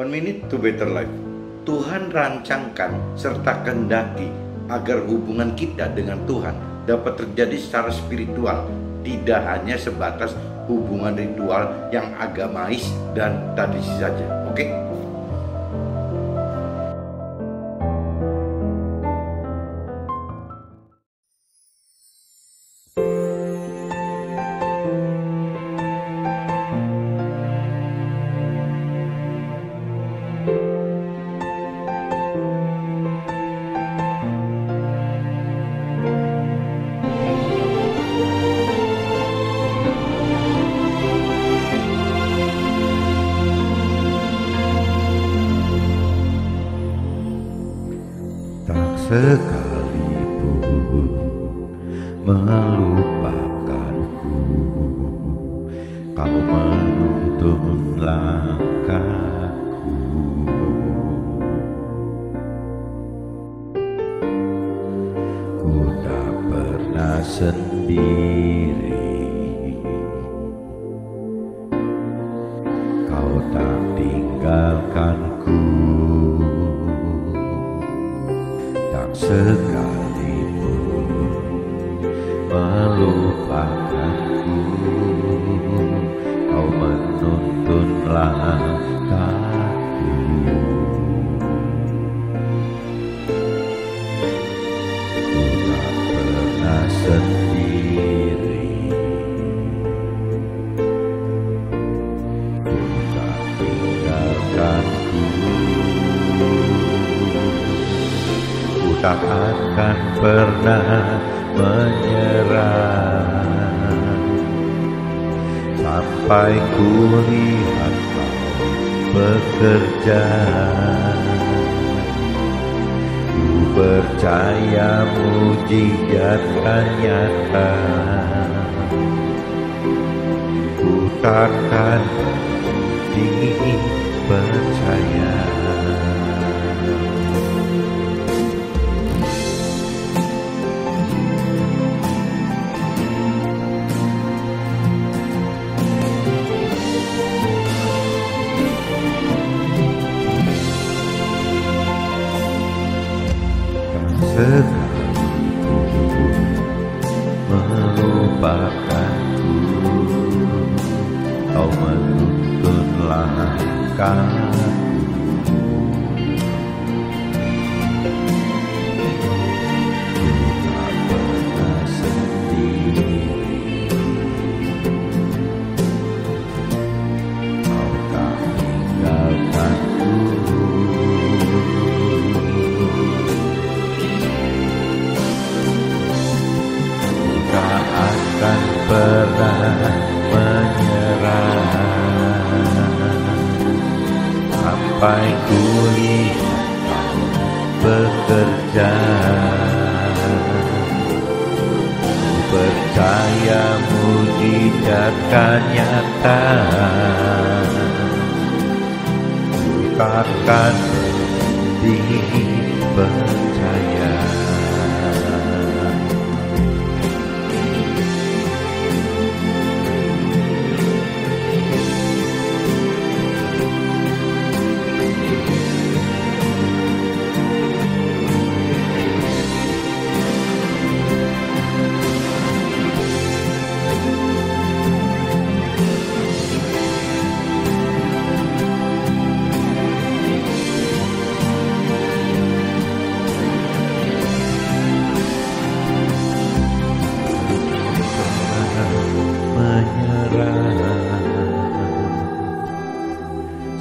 Minute to Better Life. Tuhan rancangkan serta kehendaki agar hubungan kita dengan Tuhan dapat terjadi secara spiritual, tidak hanya sebatas hubungan ritual yang agamais dan tradisi saja. Oke? Sekalipun melupakanku, kau menuntun langkahku. Ku tak pernah sendiri, kau tak tinggalkanku. Sekalipun melupakanku, kau menuntun langkahku. Ku tak pernah sendiri, ku tak tinggalkanku. Tak akan pernah menyerah sampai ku lihat kau bekerja. Ku percaya mujizat akan nyata. Ku takkan berhenti percaya. Sekalipun melupakanku, kau menuntun langkahku. Ku tak pernah sendiri, kau tak tinggalkanku. Akan pernah menyerah sampai ku lihat kau bekerja. Ku percaya mujizat akan nyata. Ku takkan berhenti percaya.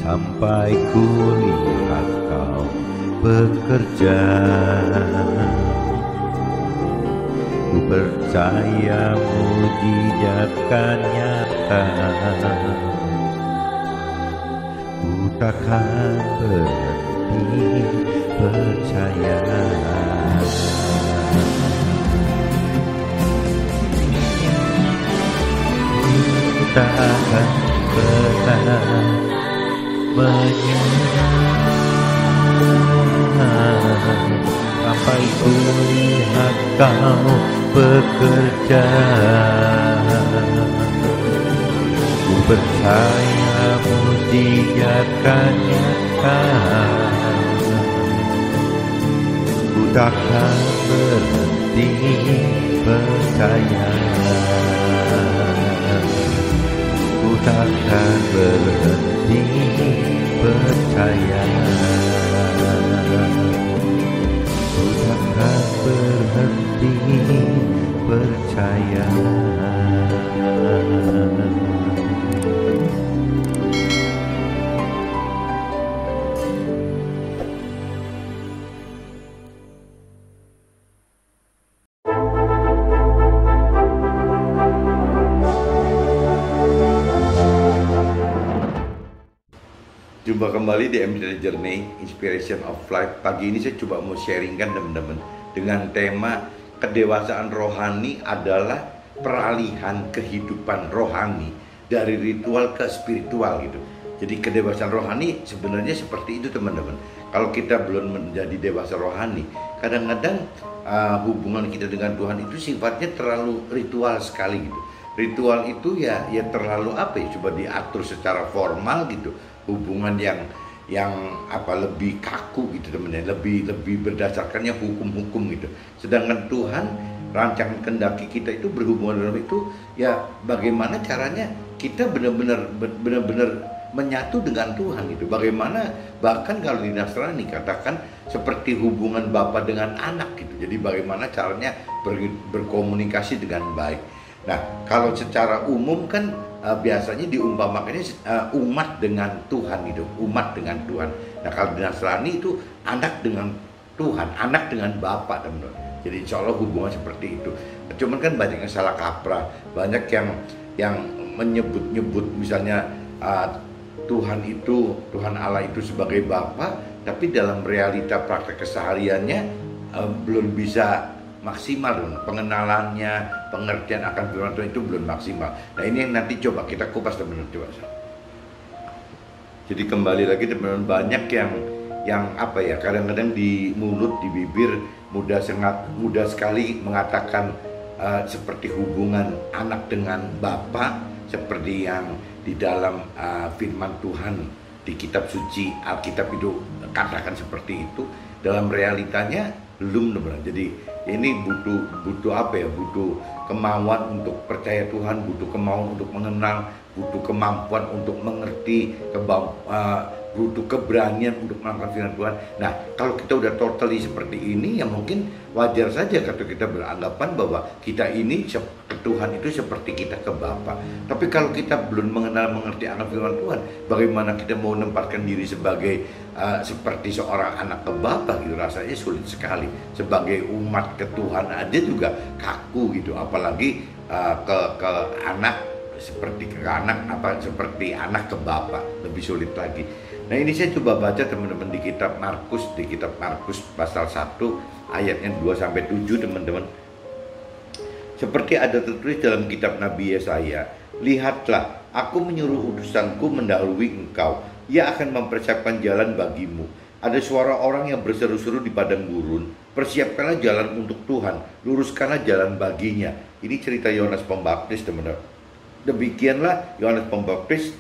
Sampai ku lihat kau bekerja. Ku percaya mujizat akan nyata. Ku takkan berhenti percaya. Ku takkan pernah menyerah sampai ku lihat kau bekerja. Ku percaya mujizat akan nyata. Ku takkan berhenti percaya, ku takkan berhenti percaya, ku takkan berhenti percaya. Jumpa kembali di MD Journey Inspiration of Life. Pagi ini saya coba mau sharingkan teman-teman dengan tema kedewasaan rohani adalah peralihan kehidupan rohani dari ritual ke spiritual gitu. Jadi kedewasaan rohani sebenarnya seperti itu teman-teman. Kalau kita belum menjadi dewasa rohani, kadang-kadang hubungan kita dengan Tuhan itu sifatnya terlalu ritual sekali gitu. Ritual itu ya terlalu apa ya, coba diatur secara formal gitu. Hubungan yang lebih kaku gitu teman-teman, lebih berdasarkannya hukum-hukum gitu. Sedangkan Tuhan rancangan kehendaki kita itu berhubungan dalam itu ya bagaimana caranya kita benar-benar menyatu dengan Tuhan gitu. Bagaimana bahkan kalau di Nasrani katakan seperti hubungan bapa dengan anak gitu. Jadi bagaimana caranya berkomunikasi dengan baik. Nah, kalau secara umum kan biasanya diumpamakannya umat dengan Tuhan gitu, umat dengan Tuhan. Nah, kalau di Nasrani itu anak dengan Tuhan, anak dengan Bapa teman-teman. Jadi insya Allah hubungan seperti itu. Cuman kan banyak yang salah kaprah, banyak yang menyebut misalnya Tuhan Allah itu sebagai Bapa, tapi dalam realita praktek kesehariannya belum bisa maksimal, pengenalannya, pengertian akan firman Tuhan itu belum maksimal. Nah, ini yang nanti coba kita kupas teman-teman, coba. Jadi kembali lagi teman-teman, banyak yang apa ya, kadang-kadang di mulut, di bibir mudah sekali mengatakan seperti hubungan anak dengan bapa, seperti yang di dalam firman Tuhan di kitab suci Alkitab itu katakan seperti itu. Dalam realitanya belum teman-teman. Jadi ini butuh apa ya? Butuh kemauan untuk percaya Tuhan, butuh kemauan untuk mengenal, butuh kemampuan untuk mengerti, butuh keberanian untuk melakukan firman Tuhan. Nah, kalau kita udah totally seperti ini, ya mungkin wajar saja kalau kita beranggapan bahwa kita ini ke Tuhan itu seperti kita ke Bapa. Tapi kalau kita belum mengerti akan firman Tuhan, bagaimana kita mau menempatkan diri sebagai seperti seorang anak ke Bapa gitu, rasanya sulit sekali. Sebagai umat ke Tuhan aja juga kaku gitu, apalagi ke anak seperti anak ke Bapa, lebih sulit lagi. Nah, ini saya coba baca teman-teman di kitab Markus pasal 1 ayatnya 2-7 teman-teman. Seperti ada tertulis dalam kitab Nabi Yesaya, "Lihatlah, aku menyuruh utusanku mendahului engkau, ia akan mempersiapkan jalan bagimu. Ada suara orang yang berseru-seru di padang gurun, persiapkanlah jalan untuk Tuhan, luruskanlah jalan baginya." Ini cerita Yohanes Pembaptis teman-teman. Demikianlah Yohanes Pembaptis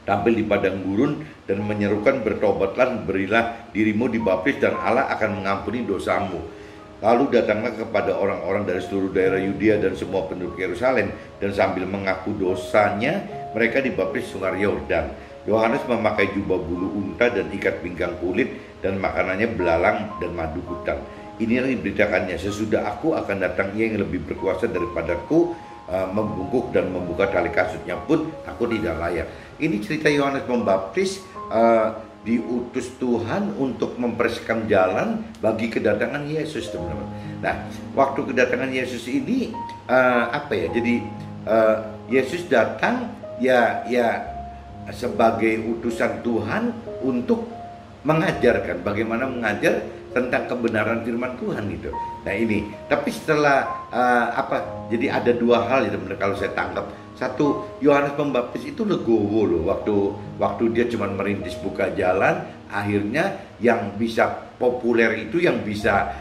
tampil di padang gurun dan menyerukan, "Bertobatlah, berilah dirimu dibaptis dan Allah akan mengampuni dosamu." Lalu datanglah kepada orang-orang dari seluruh daerah Yudea dan semua penduduk Yerusalem, dan sambil mengaku dosanya mereka dibaptis sungai Yordan. Yohanes memakai jubah bulu unta dan ikat pinggang kulit, dan makanannya belalang dan madu hutan. Inilah diberitakannya, "Sesudah aku akan datang ia yang lebih berkuasa daripadaku, membungkuk dan membuka tali kasutnya pun aku tidak layak." Ini cerita Yohanes Pembaptis diutus Tuhan untuk mempersiapkan jalan bagi kedatangan Yesus teman-teman. Nah, waktu kedatangan Yesus ini Jadi Yesus datang ya sebagai utusan Tuhan untuk mengajarkan, bagaimana mengajar tentang kebenaran firman Tuhan gitu. Nah ini, tapi setelah jadi ada dua hal ya teman-teman kalau saya tangkap. Satu, Yohanes Pembaptis itu legowo loh, waktu dia cuma merintis buka jalan, akhirnya yang bisa populer itu, yang bisa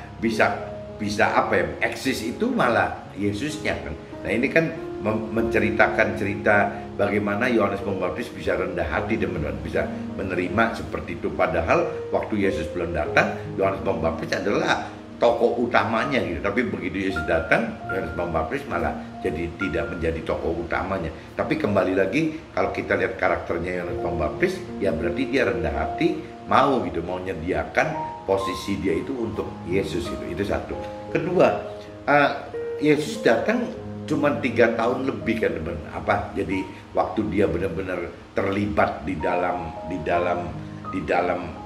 eksis itu malah Yesusnya kan. Nah ini kan menceritakan cerita bagaimana Yohanes Pembaptis bisa rendah hati dan bisa menerima seperti itu. Padahal waktu Yesus belum datang, Yohanes Pembaptis adalah tokoh utamanya gitu. Tapi begitu Yesus datang, Yohanes Pembaptis malah jadi tidak menjadi tokoh utamanya. Tapi kembali lagi, kalau kita lihat karakternya Yohanes Pembaptis, ya berarti dia rendah hati, mau gitu, mau menyediakan posisi dia itu untuk Yesus gitu. Itu satu. Kedua, Yesus datang cuma 3 tahun lebih kan, jadi waktu dia benar-benar terlibat di dalam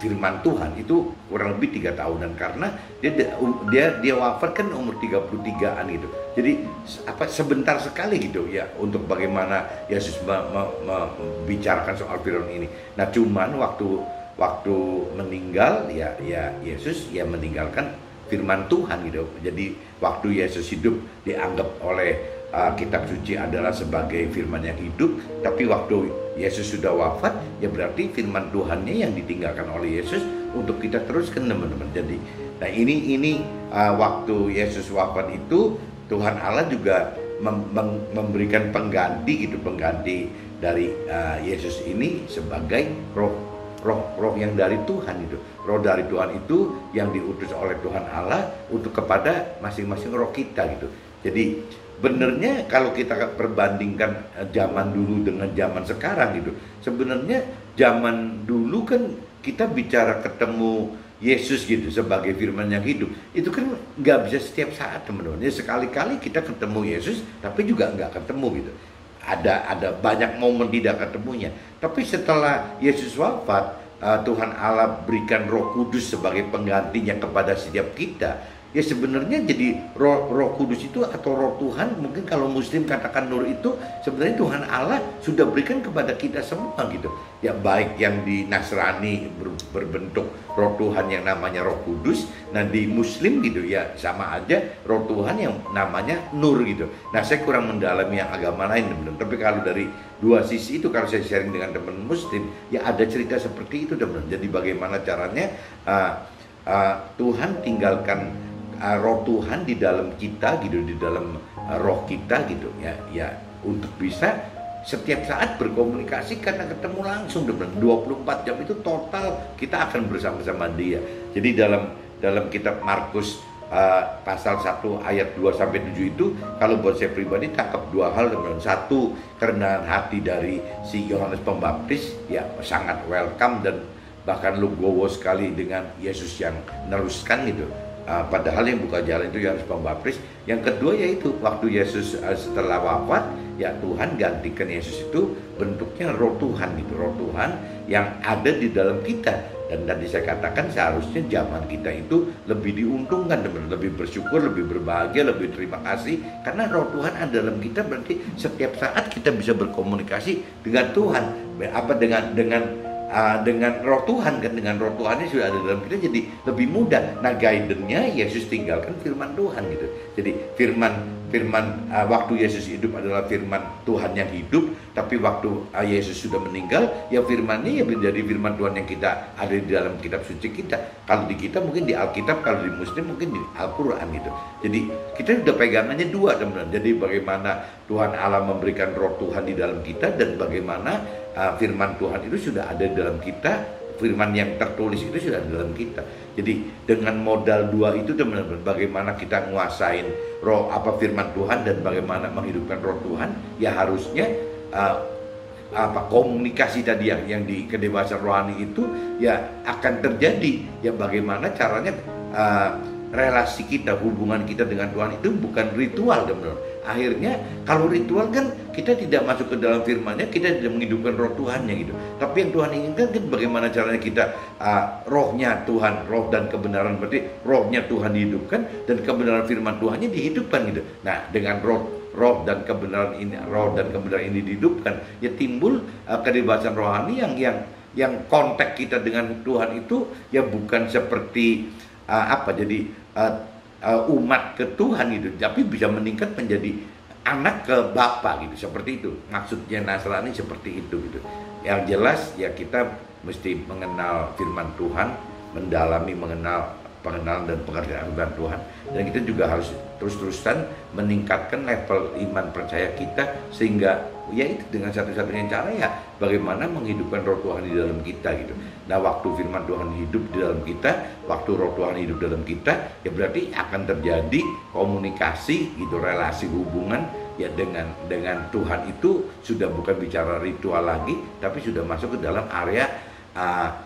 firman Tuhan itu kurang lebih 3 tahunan, karena dia wafat kan umur 33-an gitu. Jadi sebentar sekali gitu ya untuk bagaimana Yesus membicarakan soal firman ini. Nah, cuman waktu meninggal ya Yesus ya meninggalkan firman Tuhan gitu. Jadi waktu Yesus hidup dianggap oleh kitab suci adalah sebagai firman yang hidup, tapi waktu Yesus sudah wafat ya berarti firman Tuhannya yang ditinggalkan oleh Yesus untuk kita teruskan, teman-teman. Jadi nah ini waktu Yesus wafat itu Tuhan Allah juga memberikan pengganti dari Yesus ini sebagai roh yang dari Tuhan itu. Roh dari Tuhan itu yang diutus oleh Tuhan Allah untuk kepada masing-masing roh kita gitu. Jadi benernya kalau kita perbandingkan zaman dulu dengan zaman sekarang gitu, sebenarnya zaman dulu kan kita bicara ketemu Yesus gitu sebagai firman yang hidup, itu kan nggak bisa setiap saat, teman-teman. Ya, sekali-kali kita ketemu Yesus tapi juga nggak ketemu gitu. Ada banyak momen tidak ketemunya. Tapi setelah Yesus wafat, Tuhan Allah berikan Roh Kudus sebagai penggantinya kepada setiap kita. Ya sebenarnya jadi Roh Kudus itu atau Roh Tuhan, mungkin kalau Muslim katakan Nur, itu sebenarnya Tuhan Allah sudah berikan kepada kita semua gitu. Ya baik yang di Nasrani berbentuk Roh Tuhan yang namanya Roh Kudus, nah di Muslim gitu ya sama aja Roh Tuhan yang namanya Nur gitu. Nah saya kurang mendalami yang agama lain, teman-teman. Tapi kalau dari dua sisi itu, kalau saya sharing dengan teman Muslim, ya ada cerita seperti itu, teman-teman. Jadi bagaimana caranya Tuhan tinggalkan Roh Tuhan di dalam kita gitu, di dalam roh kita gitu ya untuk bisa setiap saat berkomunikasi karena ketemu langsung, dengan 24 jam itu total kita akan bersama-sama dia. Jadi dalam kitab Markus pasal 1 ayat 2-7 itu, kalau buat saya pribadi tangkap dua hal, teman-teman. Satu, kerendahan hati dari si Yohanes Pembaptis ya sangat welcome dan bahkan legowo sekali dengan Yesus yang meneruskan gitu. Padahal yang buka jalan itu Yohanes Pembaptis. Yang kedua yaitu waktu Yesus setelah wafat, ya Tuhan gantikan Yesus itu bentuknya Roh Tuhan gitu, Roh Tuhan yang ada di dalam kita. Dan tadi saya katakan seharusnya zaman kita itu lebih diuntungkan, lebih bersyukur, lebih berbahagia, lebih terima kasih, karena Roh Tuhan ada dalam kita. Berarti setiap saat kita bisa berkomunikasi dengan Tuhan, dengan Roh Tuhan kan, dengan Roh Tuhannya sudah ada dalam kita, jadi lebih mudah. Nah, guidance-nya Yesus tinggalkan firman Tuhan gitu. Jadi firman waktu Yesus hidup adalah firman Tuhan yang hidup, tapi waktu Yesus sudah meninggal, ya firman-nya ya menjadi firman Tuhan yang kita ada di dalam kitab suci kita. Kalau di kita mungkin di Alkitab, kalau di Muslim mungkin di Al-Qur'an gitu. Jadi kita sudah pegangannya dua, teman-teman. Jadi bagaimana Tuhan Allah memberikan Roh Tuhan di dalam kita, dan bagaimana firman Tuhan itu sudah ada di dalam kita, firman yang tertulis itu sudah ada dalam kita. Jadi dengan modal dua itu, teman-teman, bagaimana kita nguasain firman Tuhan dan bagaimana menghidupkan Roh Tuhan, ya harusnya komunikasi tadi yang di kedewasaan rohani itu ya akan terjadi. Ya bagaimana caranya relasi kita, hubungan kita dengan Tuhan itu bukan ritual, teman-teman. Akhirnya kalau ritual kan kita tidak masuk ke dalam firman-Nya, kita tidak menghidupkan Roh Tuhannya gitu. Tapi yang Tuhan inginkan kan bagaimana caranya kita rohnya Tuhan, roh dan kebenaran, berarti rohnya Tuhan dihidupkan dan kebenaran firman Tuhannya dihidupkan gitu. Nah, dengan roh dan kebenaran ini dihidupkan, ya timbul kedewasaan rohani yang kontak kita dengan Tuhan itu ya bukan seperti umat ke Tuhan gitu, tapi bisa meningkat menjadi anak ke Bapa gitu, seperti itu maksudnya Nasrani, seperti itu gitu. Yang jelas ya kita mesti mengenal firman Tuhan, mengenal pengenalan dan pengertian firman Tuhan, dan kita juga harus terus-terusan meningkatkan level iman percaya kita, sehingga ya itu dengan satu-satunya cara ya bagaimana menghidupkan roh Tuhan di dalam kita gitu. Nah, waktu firman Tuhan hidup di dalam kita, waktu roh Tuhan hidup dalam kita, ya berarti akan terjadi komunikasi gitu, relasi hubungan ya dengan Tuhan itu sudah bukan bicara ritual lagi, tapi sudah masuk ke dalam area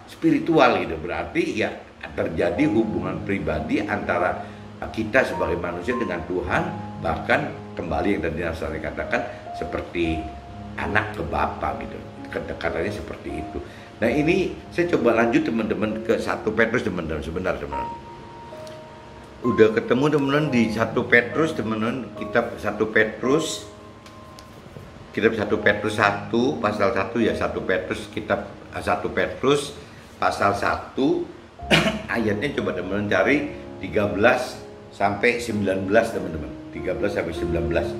spiritual gitu. Berarti ya terjadi hubungan pribadi antara kita sebagai manusia dengan Tuhan, bahkan kembali yang tadi saya katakan seperti anak ke bapa gitu, kedekatannya seperti itu. Nah, ini saya coba lanjut teman-teman ke 1 Petrus teman-teman, sebentar teman-teman. Udah ketemu teman-teman di 1 Petrus teman-teman, kitab 1 Petrus 1 pasal 1 ya, 1 Petrus kitab 1 Petrus pasal 1 ayatnya coba teman-teman cari 13 sampai 19 teman-teman, 13 sampai 19.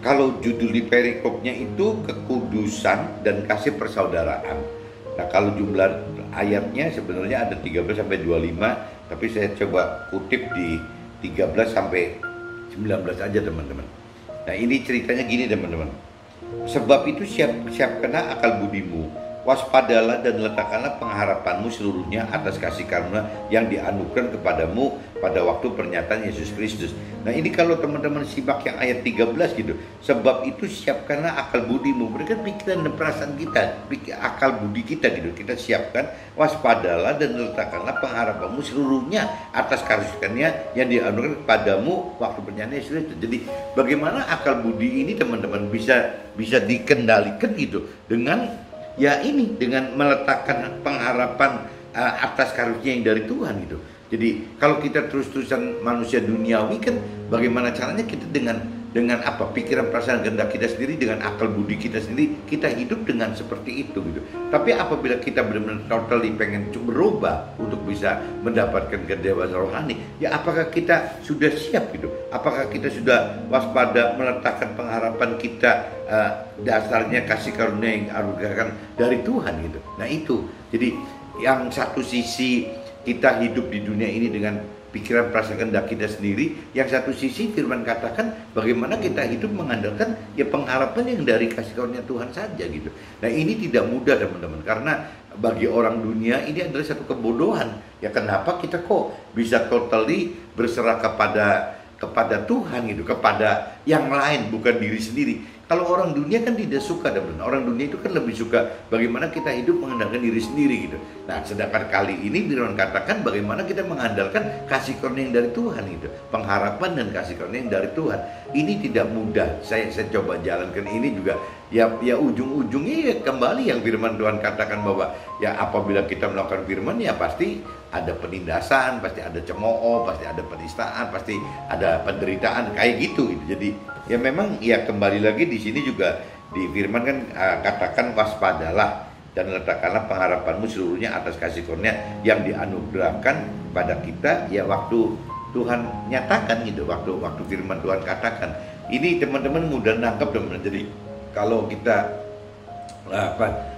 Kalau judul di perikopnya itu kekudusan dan kasih persaudaraan. Nah, kalau jumlah ayatnya sebenarnya ada 13 sampai 25, tapi saya coba kutip di 13 sampai 19 aja teman-teman. Nah, ini ceritanya gini teman-teman. Sebab itu siapkanlah akal budimu, waspadalah dan letakkanlah pengharapanmu seluruhnya atas kasih karunia yang dianugerahkan kepadamu pada waktu pernyataan Yesus Kristus. Nah, ini kalau teman-teman simak yang ayat 13 gitu. Sebab itu siapkanlah akal budimu, berikan pikiran dan perasaan kita, akal budi kita gitu. Kita siapkan, waspadalah dan letakkanlah pengharapanmu seluruhnya atas kasih karunia yang dianugerahkan kepadamu waktu pernyataan Yesus Kristus. Jadi bagaimana akal budi ini teman-teman bisa dikendalikan gitu dengan ya ini, dengan meletakkan pengharapan atas karunia yang dari Tuhan gitu. Jadi kalau kita terus-terusan manusia duniawi kan bagaimana caranya kita dengan apa pikiran perasaan kehendak kita sendiri, dengan akal budi kita sendiri, kita hidup dengan seperti itu gitu. Tapi apabila kita benar-benar totally pengen berubah untuk bisa mendapatkan kedewasaan rohani, ya apakah kita sudah siap gitu? Apakah kita sudah waspada meletakkan pengharapan kita dasarnya kasih karunia yang dianugerahkan dari Tuhan gitu. Nah, itu. Jadi yang satu sisi kita hidup di dunia ini dengan pikiran perasaan kehendak kita sendiri, yang satu sisi firman katakan bagaimana kita hidup mengandalkan ya pengharapan yang dari kasih karunia Tuhan saja gitu. Nah, ini tidak mudah teman-teman, karena bagi orang dunia ini adalah satu kebodohan. Ya kenapa kita kok bisa totally berserah kepada Tuhan gitu, kepada yang lain bukan diri sendiri. Kalau orang dunia kan tidak suka teman-teman. Orang dunia itu kan lebih suka bagaimana kita hidup mengandalkan diri sendiri gitu. Nah, sedangkan kali ini firman katakan bagaimana kita mengandalkan kasih karunia yang dari Tuhan gitu. Pengharapan dan kasih karunia yang dari Tuhan. Ini tidak mudah. Saya coba jalankan ini juga ya ujung-ujungnya ya kembali yang firman Tuhan katakan bahwa ya apabila kita melakukan firman ya pasti ada penindasan, pasti ada cemooh, pasti ada penistaan, pasti ada penderitaan kayak gitu. Jadi ya memang ya kembali lagi di sini juga di firman kan katakan waspadalah dan letakkanlah pengharapanmu seluruhnya atas kasih karunia yang dianugerahkan pada kita ya waktu Tuhan nyatakan gitu, waktu firman Tuhan katakan. Ini teman-teman mudah nangkep teman-teman. Jadi kalau kita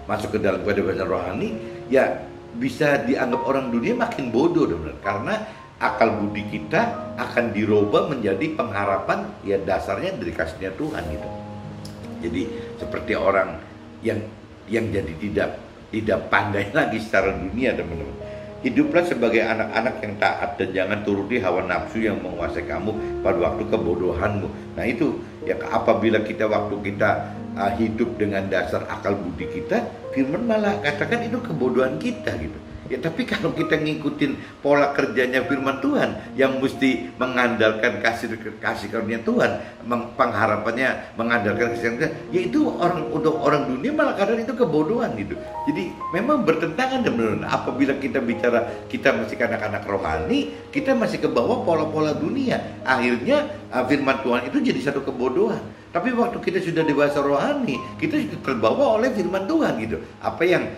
masuk ke dalam kehidupan rohani ya bisa dianggap orang dunia makin bodoh teman-teman, karena akal budi kita akan dirubah menjadi pengharapan ya dasarnya dari kasihnya Tuhan gitu. Jadi seperti orang yang jadi tidak pandai lagi secara dunia teman-teman. Hiduplah sebagai anak-anak yang taat dan jangan turuti hawa nafsu yang menguasai kamu pada waktu kebodohanmu. Nah, itu ya apabila waktu kita hidup dengan dasar akal budi kita, firman malah katakan itu kebodohan kita gitu. Ya tapi kalau kita ngikutin pola kerjanya firman Tuhan yang mesti mengandalkan kasih karunia Tuhan, pengharapannya mengandalkan kasih karunia, yaitu untuk orang dunia malah kadang itu kebodohan gitu. Jadi memang bertentangan dengan apabila kita bicara kita masih anak-anak rohani, kita masih ke bawah pola-pola dunia. Akhirnya firman Tuhan itu jadi satu kebodohan. Tapi waktu kita sudah dewasa rohani, kita sudah terbawa oleh firman Tuhan gitu. Apa yang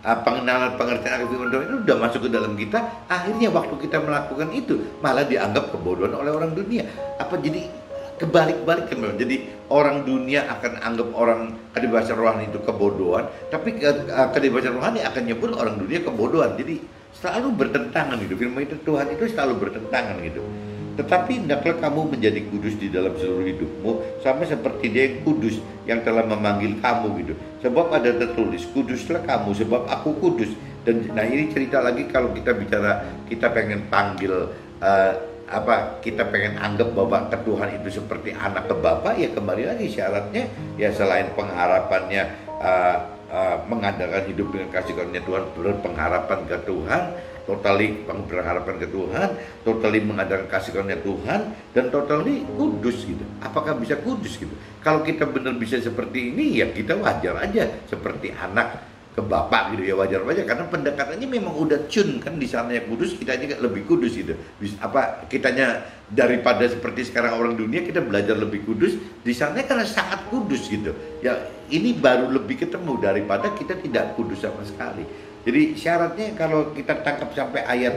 pengenalan pengertian firman Tuhan itu sudah masuk ke dalam kita. Akhirnya waktu kita melakukan itu malah dianggap kebodohan oleh orang dunia. Jadi kebalik-balik kan? Jadi orang dunia akan anggap orang kedewasaan rohani itu kebodohan, tapi kedewasaan rohani akan nyebut orang dunia kebodohan. Jadi selalu bertentangan gitu. Firman itu Tuhan itu selalu bertentangan gitu. Tetapi hendaklah kamu menjadi kudus di dalam seluruh hidupmu, sama seperti Dia yang kudus yang telah memanggil kamu gitu. Sebab ada tertulis, kuduslah kamu sebab aku kudus. Dan nah ini cerita lagi kalau kita bicara kita pengen panggil kita pengen anggap bahwa ke Tuhan itu seperti anak ke Bapa, ya kembali lagi syaratnya ya selain pengharapannya mengandalkan hidup dengan kasih karunia Tuhan, berpengharapan ke Tuhan, totally berharapan ke Tuhan, totally mengandalkan kasih karunia Tuhan, dan totally kudus gitu. Apakah bisa kudus gitu? Kalau kita benar bisa seperti ini, ya kita wajar aja seperti anak ke Bapak gitu, ya wajar aja karena pendekatannya memang udah tune kan, di sana yang kudus, kita aja lebih kudus gitu. Kitanya daripada seperti sekarang orang dunia, kita belajar lebih kudus di sana karena sangat kudus gitu. Ya ini baru lebih ketemu daripada kita tidak kudus sama sekali. Jadi syaratnya kalau kita tangkap sampai ayat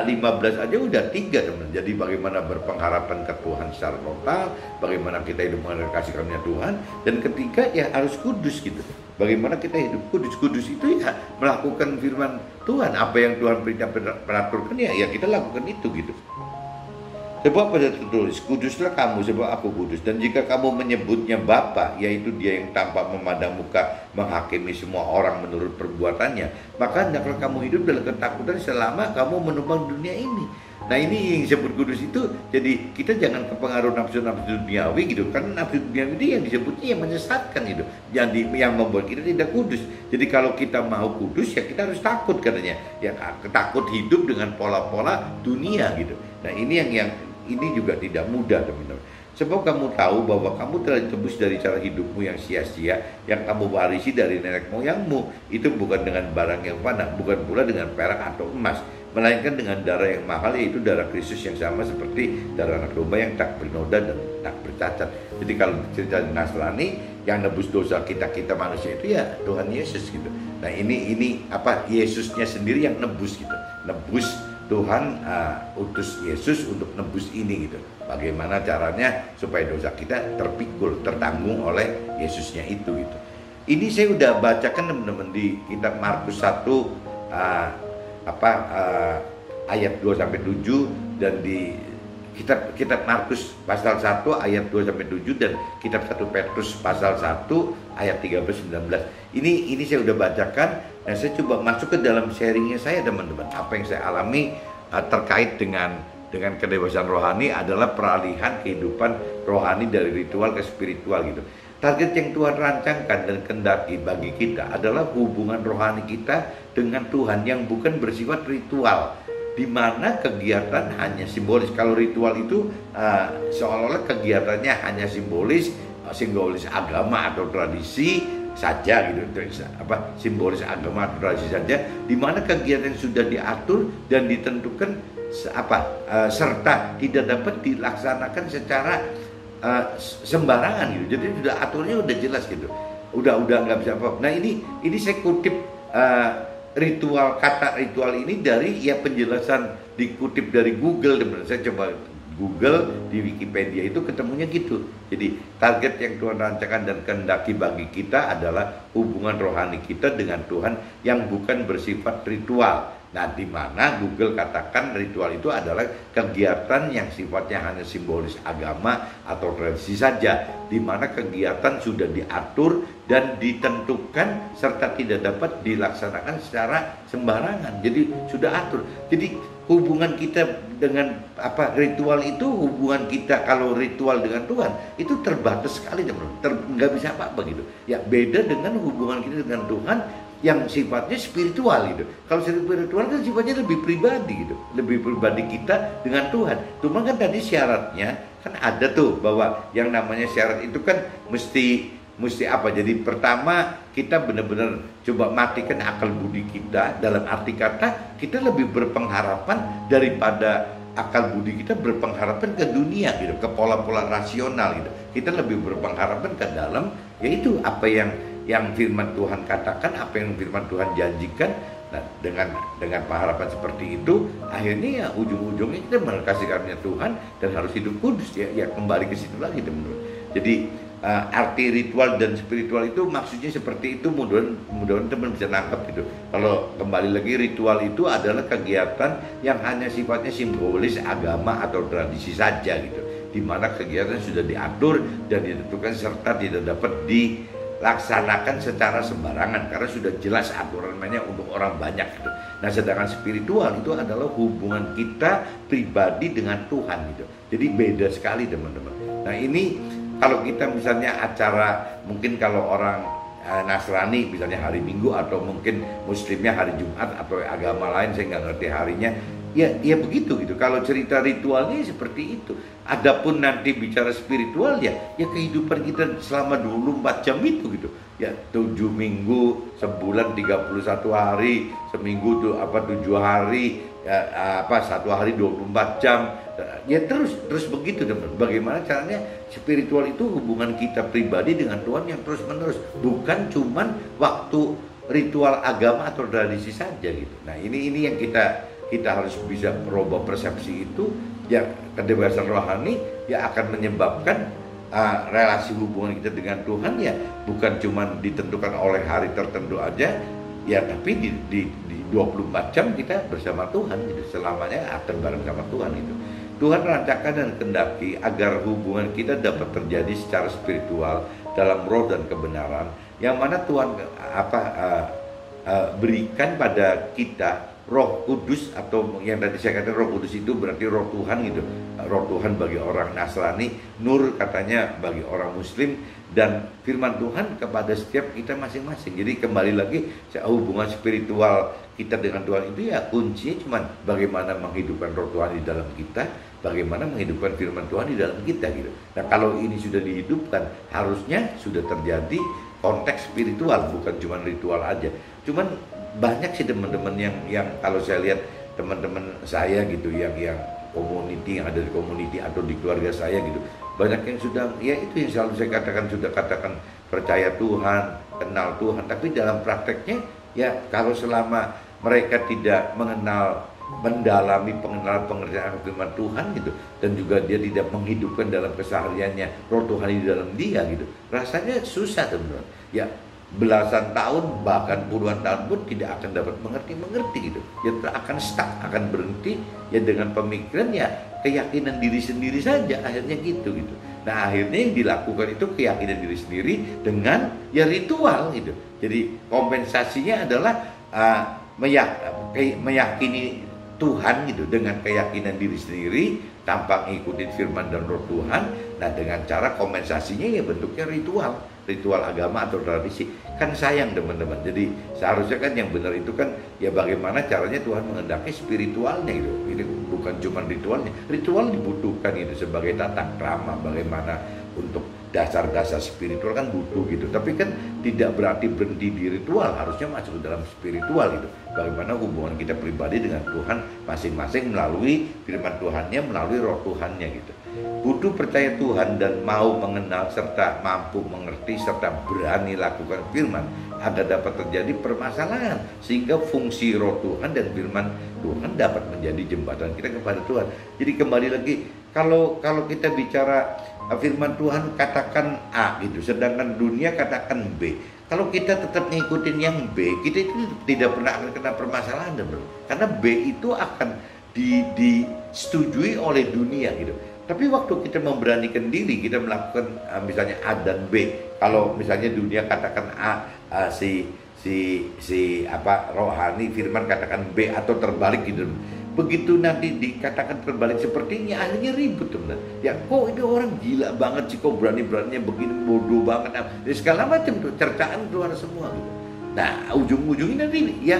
15 aja udah 3 teman. Jadi bagaimana berpengharapan ke Tuhan secara total, bagaimana kita hidup mengenal kasih karunia Tuhan, dan ketiga ya harus kudus gitu. Bagaimana kita hidup kudus. Kudus itu ya melakukan firman Tuhan, apa yang Tuhan peraturkan ya kita lakukan itu gitu. Sebab pada tertulis, kuduslah kamu sebab aku kudus. Dan jika kamu menyebutnya Bapa, yaitu Dia yang tanpa memandang muka menghakimi semua orang menurut perbuatannya, maka hendaklah kamu hidup dalam ketakutan selama kamu menumpang dunia ini. Nah ini yang disebut kudus itu, jadi kita jangan kepengaruh nafsu-nafsu duniawi gitu. Karena nafsu duniawi itu yang disebutnya yang menyesatkan gitu, yang membuat kita tidak kudus. Jadi kalau kita mau kudus ya kita harus takut katanya, ya takut hidup dengan pola-pola dunia gitu. Nah ini yang ini juga tidak mudah teman-teman. Sebab kamu tahu bahwa kamu telah ditebus dari cara hidupmu yang sia-sia, yang kamu warisi dari nenek moyangmu. Itu bukan dengan barang yang fana, bukan pula dengan perak atau emas, melainkan dengan darah yang mahal, yaitu darah Kristus yang sama seperti darah anak domba yang tak bernoda dan tak bercacat. Jadi kalau cerita di Nasrani, yang nebus dosa kita manusia itu ya Tuhan Yesus gitu. Nah ini Yesusnya sendiri yang nebus gitu, nebus. Tuhan utus Yesus untuk nebus ini gitu. Bagaimana caranya supaya dosa kita terpikul, tertanggung oleh Yesusnya itu gitu. Ini saya udah bacakan teman-teman di kitab Markus 1 ayat 2 sampai 7, dan di kitab Markus pasal 1 ayat 2 sampai 7, dan kitab 1 Petrus pasal 1 ayat 13-19. Ini saya udah bacakan. Nah, saya coba masuk ke dalam sharingnya saya teman-teman. Apa yang saya alami terkait dengan kedewasaan rohani adalah peralihan kehidupan rohani dari ritual ke spiritual gitu. Target yang Tuhan rancangkan dan kendaki bagi kita adalah hubungan rohani kita dengan Tuhan yang bukan bersifat ritual, di mana kegiatan hanya simbolis. Kalau ritual itu seolah-olah kegiatannya hanya simbolis agama atau tradisi saja gitu, simbolis agama atau tradisi saja, di mana kegiatan sudah diatur dan ditentukan serta tidak dapat dilaksanakan secara sembarangan gitu. Jadi sudah aturnya udah jelas gitu, udah nggak bisa apa. Nah ini saya kutip kata ritual ini dari penjelasan, dikutip dari Google teman. Saya coba Google di Wikipedia itu ketemunya gitu. Jadi target yang Tuhan rancangkan dan kehendaki bagi kita adalah hubungan rohani kita dengan Tuhan yang bukan bersifat ritual. Nah, di mana Google katakan ritual itu adalah kegiatan yang sifatnya hanya simbolis agama atau tradisi saja, di mana kegiatan sudah diatur dan ditentukan serta tidak dapat dilaksanakan secara sembarangan. Jadi sudah atur. Jadi hubungan kita dengan ritual itu, hubungan kita kalau ritual dengan Tuhan itu terbatas sekali teman-teman, nggak bisa apa-apa gitu. Ya beda dengan hubungan kita dengan Tuhan yang sifatnya spiritual gitu. Kalau spiritual kan sifatnya lebih pribadi gitu, lebih pribadi kita dengan Tuhan. Cuma kan tadi syaratnya kan ada tuh, bahwa yang namanya syarat itu kan mesti apa? Jadi pertama kita benar-benar coba matikan akal budi kita, dalam arti kata kita lebih berpengharapan daripada akal budi kita berpengharapan ke dunia gitu, ke pola-pola rasional gitu. Kita lebih berpengharapan ke dalam, yaitu apa yang firman Tuhan katakan, apa yang firman Tuhan janjikan. Nah, dengan pengharapan seperti itu, akhirnya ya ujung-ujungnya kita mengasih karunia Tuhan dan harus hidup kudus ya kembali ke situ lagi teman-teman. Jadi arti ritual dan spiritual itu maksudnya seperti itu, mudah-mudahan teman bisa nangkep gitu. Kalau kembali lagi, ritual itu adalah kegiatan yang hanya sifatnya simbolis agama atau tradisi saja gitu, di mana kegiatan sudah diatur dan ditentukan serta tidak dapat dilaksanakan secara sembarangan karena sudah jelas aturan mainnya untuk orang banyak gitu. Nah, sedangkan spiritual itu adalah hubungan kita pribadi dengan Tuhan gitu. Jadi beda sekali teman-teman. Nah, ini kalau kita misalnya acara, mungkin kalau orang Nasrani misalnya hari Minggu, atau mungkin Muslimnya hari Jumat, atau agama lain saya nggak ngerti harinya, ya begitu gitu. Kalau cerita ritualnya seperti itu. Adapun nanti bicara spiritual ya kehidupan kita selama 24 jam itu gitu. Ya 7 minggu, sebulan 31 hari, seminggu tuh 7 hari, ya, 1 hari 24 jam. Ya terus begitu teman. Bagaimana caranya spiritual itu hubungan kita pribadi dengan Tuhan yang terus menerus, bukan cuman waktu ritual agama atau tradisi saja gitu. Nah, ini yang kita harus bisa merubah persepsi itu. Ya, kebebasan rohani ya akan menyebabkan relasi hubungan kita dengan Tuhan ya bukan cuman ditentukan oleh hari tertentu aja ya, tapi di 24 jam kita bersama Tuhan gitu, selamanya akan bareng sama Tuhan itu. Tuhan rancangkan dan kehendaki agar hubungan kita dapat terjadi secara spiritual dalam roh dan kebenaran, yang mana Tuhan berikan pada kita Roh Kudus, atau yang tadi saya katakan Roh Kudus itu berarti Roh Tuhan gitu. Roh Tuhan bagi orang Nasrani, Nur katanya bagi orang Muslim, dan firman Tuhan kepada setiap kita masing-masing. Jadi kembali lagi, hubungan spiritual kita dengan Tuhan itu ya kuncinya cuma bagaimana menghidupkan Roh Tuhan di dalam kita, bagaimana menghidupkan firman Tuhan di dalam kita gitu. Nah, kalau ini sudah dihidupkan, harusnya sudah terjadi konteks spiritual, bukan cuma ritual aja. Cuman banyak sih teman-teman yang kalau saya lihat teman-teman saya gitu, yang community, yang ada di community atau di keluarga saya gitu, banyak yang sudah, ya itu yang selalu saya katakan, sudah katakan percaya Tuhan, kenal Tuhan, tapi dalam prakteknya ya kalau selama mereka tidak mendalami pengertian firman Tuhan gitu, dan juga dia tidak menghidupkan dalam kesehariannya Roh Tuhan di dalam dia gitu, rasanya susah teman-teman. Ya belasan tahun bahkan puluhan tahun pun tidak akan dapat mengerti gitu. Ya akan stuck, akan berhenti ya dengan pemikiran ya keyakinan diri sendiri saja, akhirnya gitu. Nah, akhirnya yang dilakukan itu keyakinan diri sendiri dengan ya ritual gitu. Jadi kompensasinya adalah meyakini Tuhan gitu dengan keyakinan diri sendiri tanpa ngikutin firman dan Roh Tuhan. Nah, dengan cara kompensasinya ya bentuknya ritual agama atau tradisi. Kan sayang teman-teman. Jadi seharusnya kan yang benar itu kan ya bagaimana caranya Tuhan menghendaki spiritualnya gitu. Ini bukan cuma ritualnya. Ritual dibutuhkan itu sebagai tata krama, bagaimana untuk dasar-dasar spiritual kan butuh gitu. Tapi kan tidak berarti berhenti di ritual, harusnya masuk ke dalam spiritual gitu. Bagaimana hubungan kita pribadi dengan Tuhan masing-masing melalui firman Tuhannya, melalui Roh Tuhannya gitu. Butuh percaya Tuhan dan mau mengenal serta mampu mengerti serta berani lakukan firman agar dapat terjadi permasalahan, sehingga fungsi Roh Tuhan dan firman Tuhan dapat menjadi jembatan kita kepada Tuhan. Jadi kembali lagi, kalau kita bicara firman Tuhan katakan A gitu, sedangkan dunia katakan B. Kalau kita tetap ngikutin yang B, kita itu tidak pernah akan kena permasalahan, bro. Karena B itu akan disetujui oleh dunia gitu. Tapi waktu kita memberanikan diri, kita melakukan misalnya A dan B. Kalau misalnya dunia katakan A, si rohani firman katakan B atau terbalik gitu. Begitu nanti dikatakan terbalik seperti ini, akhirnya ribut teman. Ya kok ini orang gila banget sih, kok berani-beraninya begini, bodoh banget. Jadi segala macam tuh cercaan keluar semua gitu. Nah, ujung-ujungnya nanti ya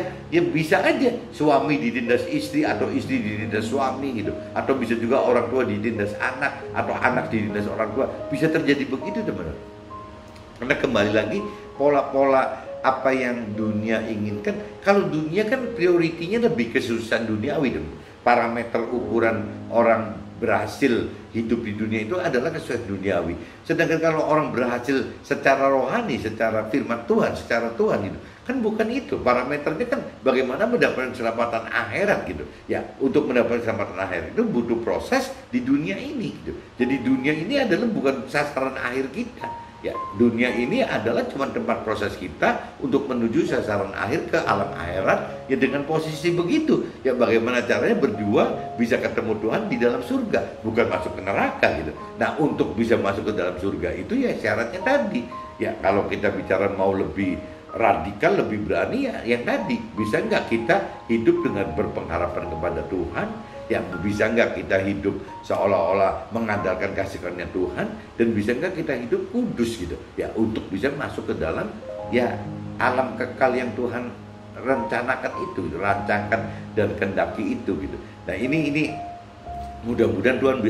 bisa aja suami ditindas istri atau istri ditindas suami gitu, atau bisa juga orang tua ditindas anak atau anak ditindas orang tua, bisa terjadi begitu teman-teman. Karena kembali lagi pola-pola apa yang dunia inginkan. Kalau dunia kan prioritinya lebih kesusahan duniawi teman. Parameter ukuran orang berhasil hidup di dunia itu adalah kesusahan duniawi. Sedangkan kalau orang berhasil secara rohani, secara firman Tuhan, secara Tuhan gitu, kan bukan itu. Parameternya kan bagaimana mendapatkan keselamatan akhirat gitu. Ya, untuk mendapatkan keselamatan akhirat itu butuh proses di dunia ini gitu. Jadi dunia ini adalah bukan sasaran akhir kita. Ya, dunia ini adalah cuma tempat proses kita untuk menuju sasaran akhir ke alam akhirat. Ya dengan posisi begitu, ya bagaimana caranya berjuang bisa ketemu Tuhan di dalam surga, bukan masuk ke neraka gitu. Nah, untuk bisa masuk ke dalam surga itu ya syaratnya tadi. Ya kalau kita bicara mau lebih radikal, lebih berani, ya yang tadi, bisa nggak kita hidup dengan berpengharapan kepada Tuhan? Ya bisa nggak kita hidup seolah-olah mengandalkan kasih karunia Tuhan, dan bisa nggak kita hidup kudus gitu ya, untuk bisa masuk ke dalam ya alam kekal yang Tuhan rencanakan itu, rancangkan dan kehendaki itu gitu. Nah ini mudah-mudahan Tuhan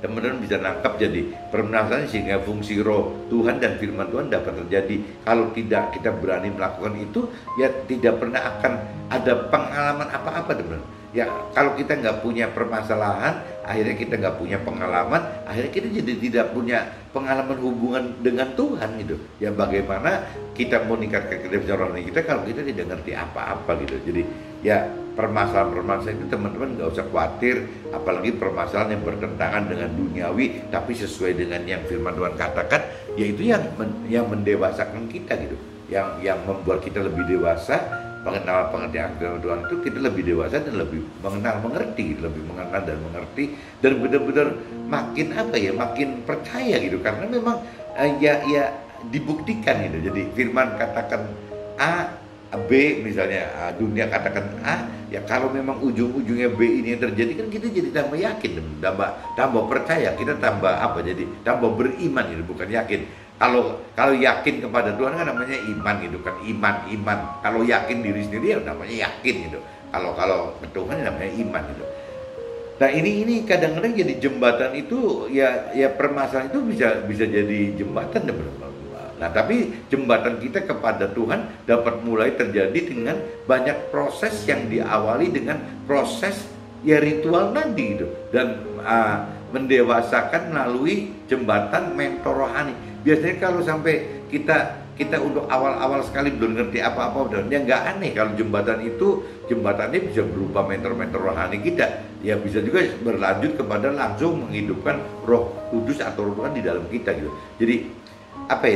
teman-teman bisa nangkap jadi permasalahan, sehingga fungsi roh Tuhan dan firman Tuhan dapat terjadi. Kalau tidak kita berani melakukan itu, ya tidak pernah akan ada pengalaman apa-apa teman-teman. Ya kalau kita nggak punya permasalahan, akhirnya kita nggak punya pengalaman, akhirnya kita jadi tidak punya pengalaman hubungan dengan Tuhan gitu. Ya bagaimana kita mau meningkatkan kedewasaan rohani kita kalau kita tidak ngerti apa-apa gitu. Jadi ya permasalahan-permasalahan itu teman-teman nggak usah khawatir, apalagi permasalahan yang bertentangan dengan duniawi tapi sesuai dengan yang firman Tuhan katakan, yaitu yang mendewasakan kita gitu, yang membuat kita lebih dewasa. Mengenal pengertian firman Tuhan itu kita lebih dewasa dan lebih mengenal mengerti, dan benar-benar makin makin percaya gitu, karena memang ya dibuktikan gitu. Jadi firman katakan A, B misalnya, dunia katakan A, ya kalau memang ujung-ujungnya B ini yang terjadi, kan kita jadi tambah yakin, tambah percaya, kita jadi tambah beriman gitu, bukan yakin. Kalau yakin kepada Tuhan kan namanya iman gitu kan, iman. Kalau yakin diri sendiri ya namanya yakin gitu. Kalau ke Tuhan namanya iman gitu. Nah ini kadang-kadang jadi jembatan itu ya permasalahan itu bisa jadi jembatan teman-teman. Nah tapi jembatan kita kepada Tuhan dapat mulai terjadi dengan banyak proses yang diawali dengan proses ya ritual tadi gitu, dan mendewasakan melalui jembatan mentor rohani. Biasanya kalau sampai kita untuk awal-awal sekali belum ngerti apa-apa, dan ya nggak aneh kalau jembatannya bisa berupa mentor-mentor rohani kita. Ya bisa juga berlanjut kepada langsung menghidupkan Roh Kudus atau Roh Tuhan di dalam kita gitu. Jadi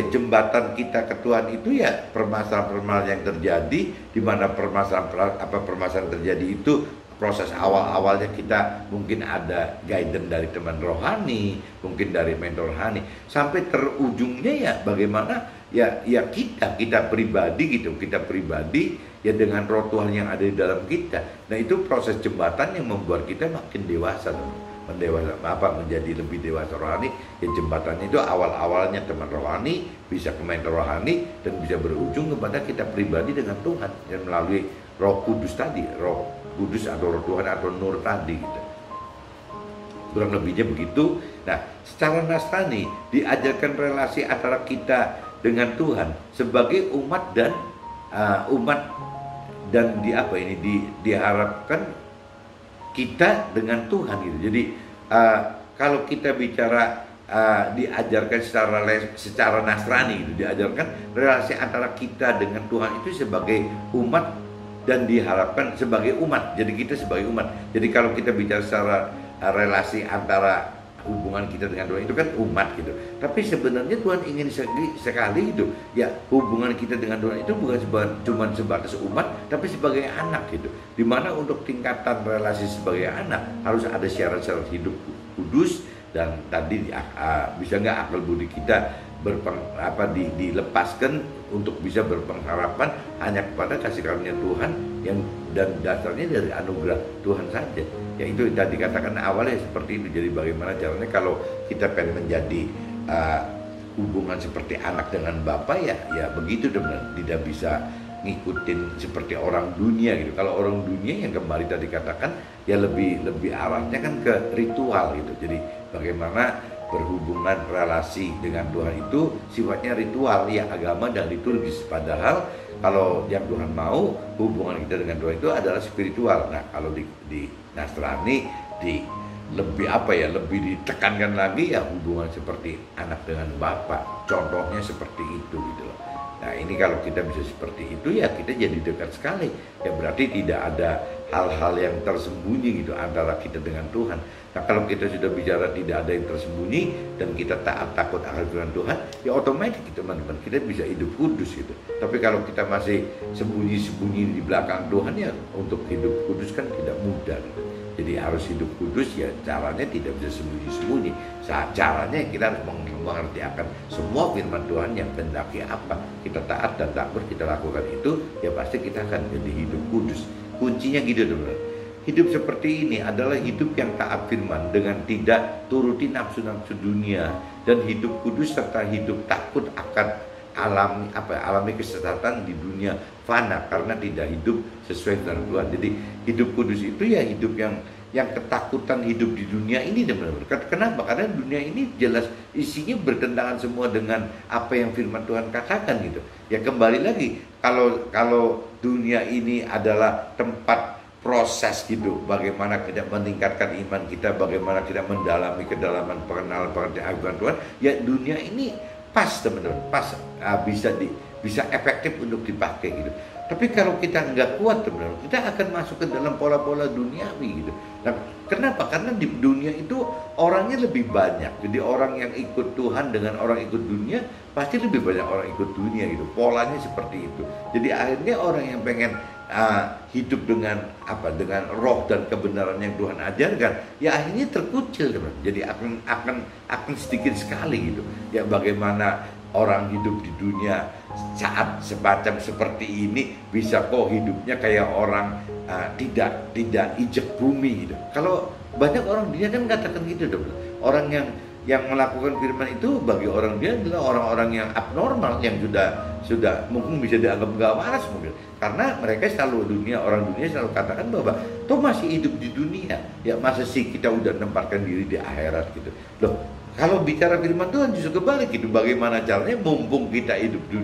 jembatan kita ke Tuhan itu ya permasalahan-permasalahan yang terjadi, di mana permasalahan terjadi itu proses awal-awalnya kita mungkin ada guidance dari teman rohani, mungkin dari mentor rohani, sampai terujungnya ya bagaimana ya kita pribadi gitu, ya dengan roh Tuhan yang ada di dalam kita. Nah itu proses jembatan yang membuat kita makin dewasa, menjadi lebih dewasa rohani. Ya jembatannya itu awal-awalnya teman rohani, bisa ke mentor rohani, dan bisa berujung kepada kita pribadi dengan Tuhan yang melalui Roh Kudus tadi, Roh Kudus atau Roh Tuhan atau Nur tadi gitu. Kurang lebihnya begitu. Nah, secara Nasrani diajarkan relasi antara kita dengan Tuhan sebagai umat dan diharapkan kita dengan Tuhan gitu. Jadi kalau kita bicara diajarkan secara Nasrani gitu, diajarkan relasi antara kita dengan Tuhan itu sebagai umat dan diharapkan sebagai umat. Jadi kita sebagai umat. Jadi kalau kita bicara secara relasi antara hubungan kita dengan Tuhan itu kan umat gitu. Tapi sebenarnya Tuhan ingin sekali itu ya hubungan kita dengan Tuhan itu bukan cuma sebatas umat, tapi sebagai anak gitu. Dimana untuk tingkatan relasi sebagai anak harus ada syarat-syarat hidup kudus, dan tadi bisa nggak akal budi kita dilepaskan untuk bisa berpengharapan hanya kepada kasih karunia Tuhan dan dasarnya dari anugerah Tuhan saja. Ya itu tadi katakan awalnya seperti itu. Jadi bagaimana caranya kalau kita pengen menjadi hubungan seperti anak dengan Bapa, ya begitu teman, tidak bisa ngikutin seperti orang dunia gitu. Kalau orang dunia yang kembali tadi katakan ya lebih arahnya kan ke ritual gitu. Jadi bagaimana berhubungan relasi dengan Tuhan itu sifatnya ritual, ya agama dan liturgis. Padahal kalau yang Tuhan mau hubungan kita dengan Tuhan itu adalah spiritual. Nah kalau di Nasrani lebih ditekankan lagi ya hubungan seperti anak dengan Bapa. Contohnya seperti itu gitu loh. Nah ini kalau kita bisa seperti itu ya kita jadi dekat sekali. Ya berarti tidak ada hal-hal yang tersembunyi gitu antara kita dengan Tuhan. Nah, kalau kita sudah bicara tidak ada yang tersembunyi dan kita taat takut akan firman Tuhan, ya otomatis teman-teman kita bisa hidup kudus gitu. Tapi kalau kita masih sembunyi-sembunyi di belakang Tuhan, ya untuk hidup kudus kan tidak mudah gitu. Jadi harus hidup kudus, ya caranya tidak bisa sembunyi-sembunyi. Caranya kita harus mengerti akan semua firman Tuhan yang kehendaki apa. Kita taat dan takut kita lakukan itu, ya pasti kita akan jadi hidup kudus. Kuncinya gitu teman-teman. Hidup seperti ini adalah hidup yang taat firman dengan tidak turuti nafsu-nafsu dunia, dan hidup kudus serta hidup takut akan alami kesesatan di dunia fana karena tidak hidup sesuai dengan Tuhan. Jadi hidup kudus itu ya hidup yang ketakutan hidup di dunia ini teman-teman. Kenapa? Karena dunia ini jelas isinya bertentangan semua dengan apa yang firman Tuhan katakan gitu. Ya kembali lagi, kalau dunia ini adalah tempat proses hidup, bagaimana kita meningkatkan iman kita, bagaimana kita mendalami kedalaman pengenalan pengertian akan Tuhan, ya dunia ini pas teman-teman, pas bisa efektif untuk dipakai gitu. Tapi kalau kita nggak kuat teman-teman, kita akan masuk ke dalam pola-pola duniawi gitu. Nah, kenapa? Karena di dunia itu orangnya lebih banyak. Jadi orang yang ikut Tuhan dengan orang ikut dunia pasti lebih banyak orang ikut dunia gitu. Polanya seperti itu. Jadi akhirnya orang yang pengen hidup dengan roh dan kebenaran yang Tuhan ajarkan, ya akhirnya terkucil teman. Jadi akan sedikit sekali gitu. Ya bagaimana orang hidup di dunia saat semacam seperti ini bisa kok hidupnya kayak orang tidak injek bumi gitu. Kalau banyak orang dunia kan katakan gitu teman. Orang yang melakukan firman itu bagi orang dia adalah orang-orang yang abnormal, yang sudah mungkin bisa dianggap gak waras mungkin, karena mereka orang dunia selalu katakan bahwa toh masih hidup di dunia, ya masa sih kita udah nempatkan diri di akhirat gitu loh. Kalau bicara firman Tuhan justru kebalik gitu. Bagaimana caranya mumpung kita hidup di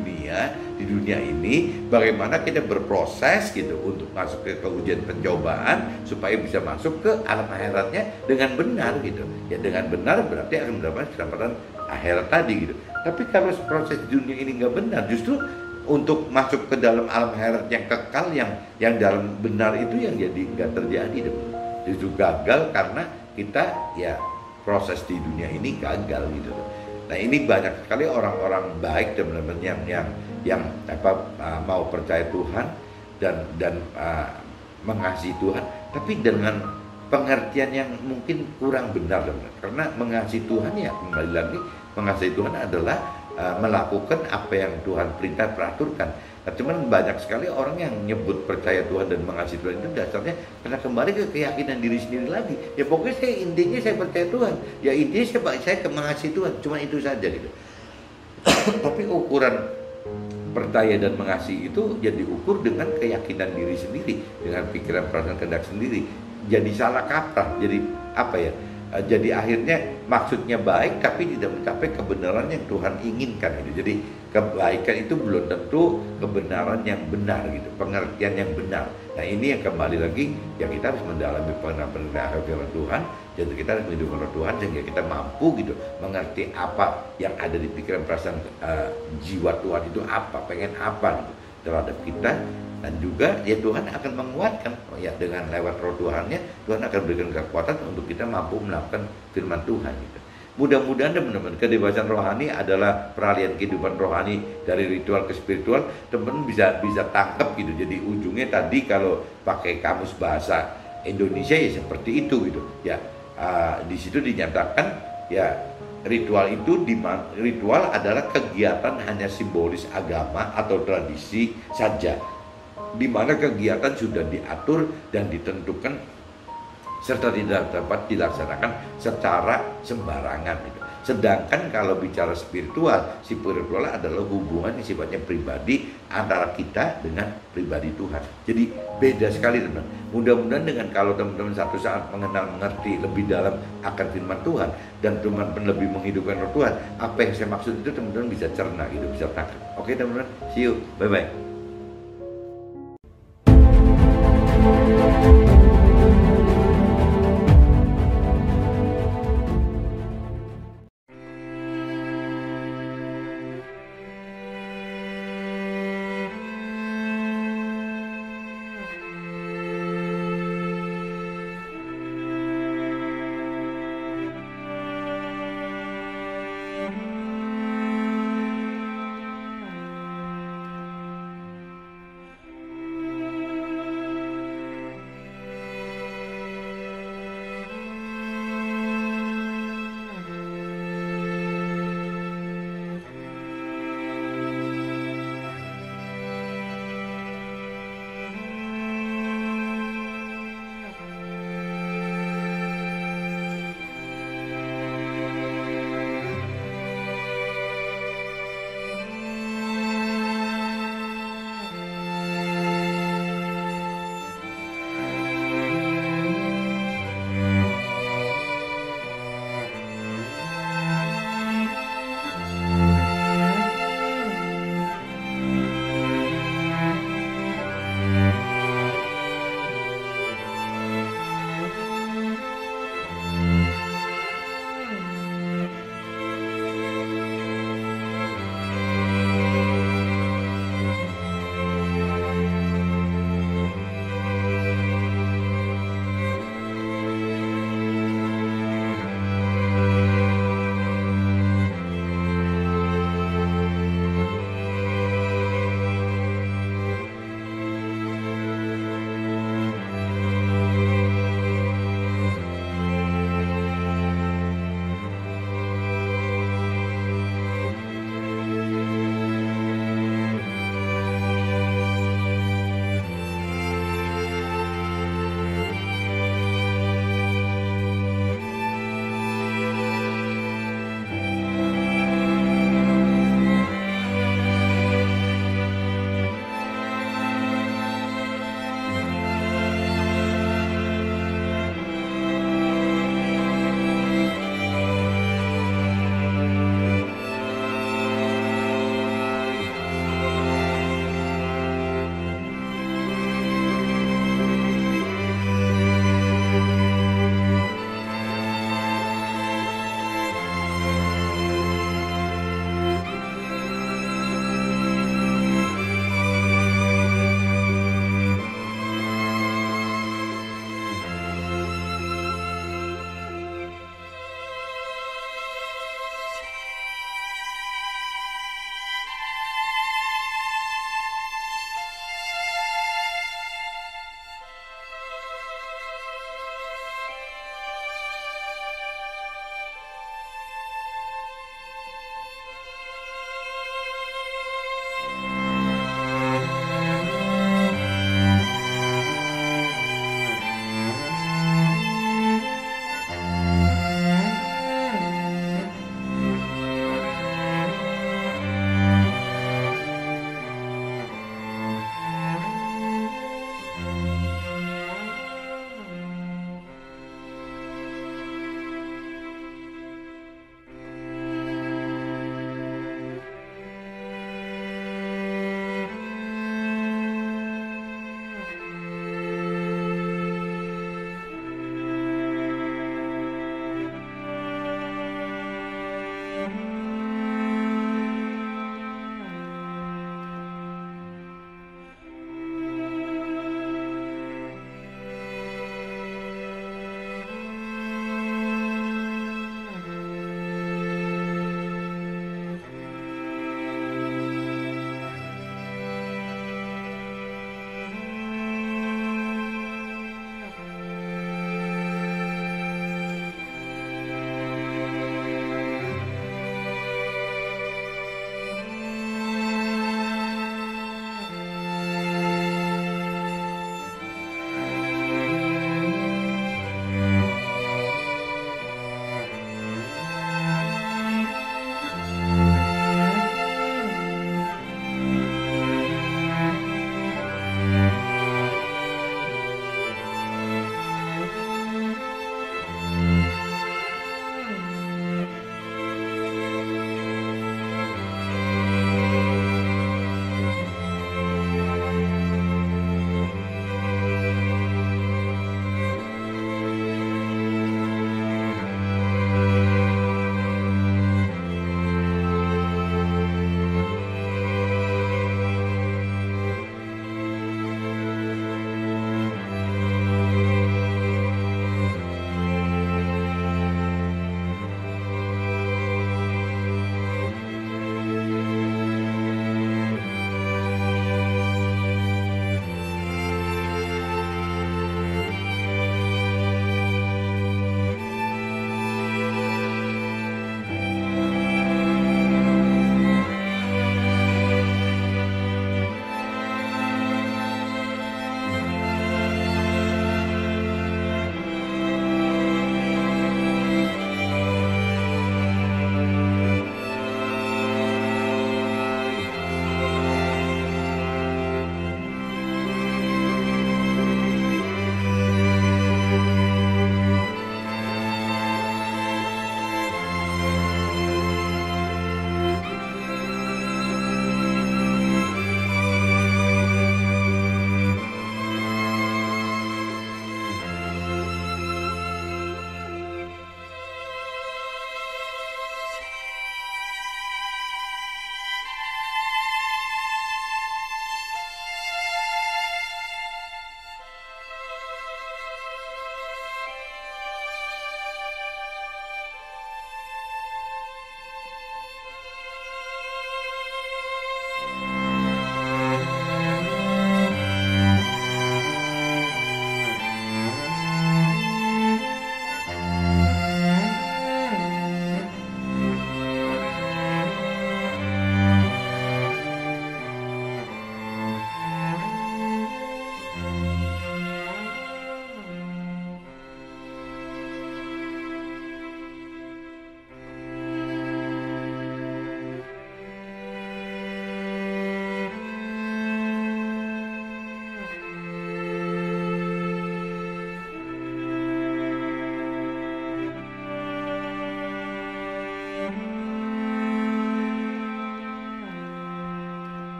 dunia ini, bagaimana kita berproses gitu untuk masuk ke ujian pencobaan supaya bisa masuk ke alam akhiratnya dengan benar gitu. Ya dengan benar berarti akan mendapatkan keselamatan akhirat tadi gitu. Tapi kalau proses dunia ini nggak benar, justru untuk masuk ke dalam alam akhirat yang kekal, yang dalam benar itu yang jadi nggak terjadi. Justru gagal karena kita ya proses di dunia ini gagal gitu. Nah ini banyak sekali orang-orang baik teman-teman yang mau percaya Tuhan dan mengasihi Tuhan, tapi dengan pengertian yang mungkin kurang benar teman-teman. Karena mengasihi Tuhan ya kembali lagi, mengasihi Tuhan adalah melakukan apa yang Tuhan perintah peraturkan. Nah, cuman banyak sekali orang yang nyebut percaya Tuhan dan mengasihi Tuhan itu dasarnya karena kembali ke keyakinan diri sendiri lagi. Ya pokoknya intinya saya percaya Tuhan. Ya intinya saya mengasihi Tuhan. Cuma itu saja gitu. Tapi ukuran percaya dan mengasihi itu jadi ukur dengan keyakinan diri sendiri, dengan pikiran perasaan kehendak sendiri. Jadi salah kaprah. Jadi apa ya? Jadi akhirnya maksudnya baik tapi tidak mencapai kebenaran yang Tuhan inginkan gitu. Jadi kebaikan itu belum tentu kebenaran yang benar gitu, pengertian yang benar. Nah ini yang kembali lagi yang kita harus mendalami pengertian firman Tuhan, jadi kita harus menghidupkan roh Tuhan sehingga kita mampu gitu mengerti apa yang ada di pikiran perasaan jiwa Tuhan itu apa, pengen apa gitu terhadap kita. Dan juga ya Tuhan akan menguatkan ya dengan lewat roh Tuhannya, Tuhan akan berikan kekuatan untuk kita mampu melakukan firman Tuhan gitu. Mudah-mudahan teman-teman kedewasaan rohani adalah peralihan kehidupan rohani dari ritual ke spiritual. Teman-teman bisa tangkap gitu. Jadi ujungnya tadi kalau pakai kamus bahasa Indonesia ya seperti itu gitu. Ya di situ dinyatakan ya ritual adalah kegiatan hanya simbolis agama atau tradisi saja, di mana kegiatan sudah diatur dan ditentukan serta tidak dapat dilaksanakan secara sembarangan gitu. Sedangkan kalau bicara spiritual adalah hubungan yang sifatnya pribadi antara kita dengan pribadi Tuhan. Jadi beda sekali teman. Mudah-mudahan dengan kalau teman-teman satu saat mengerti lebih dalam akan firman Tuhan dan teman-teman lebih menghidupkan roh Tuhan, apa yang saya maksud itu teman-teman bisa cerna gitu, bisa tangkap. Oke teman-teman, see you, bye-bye.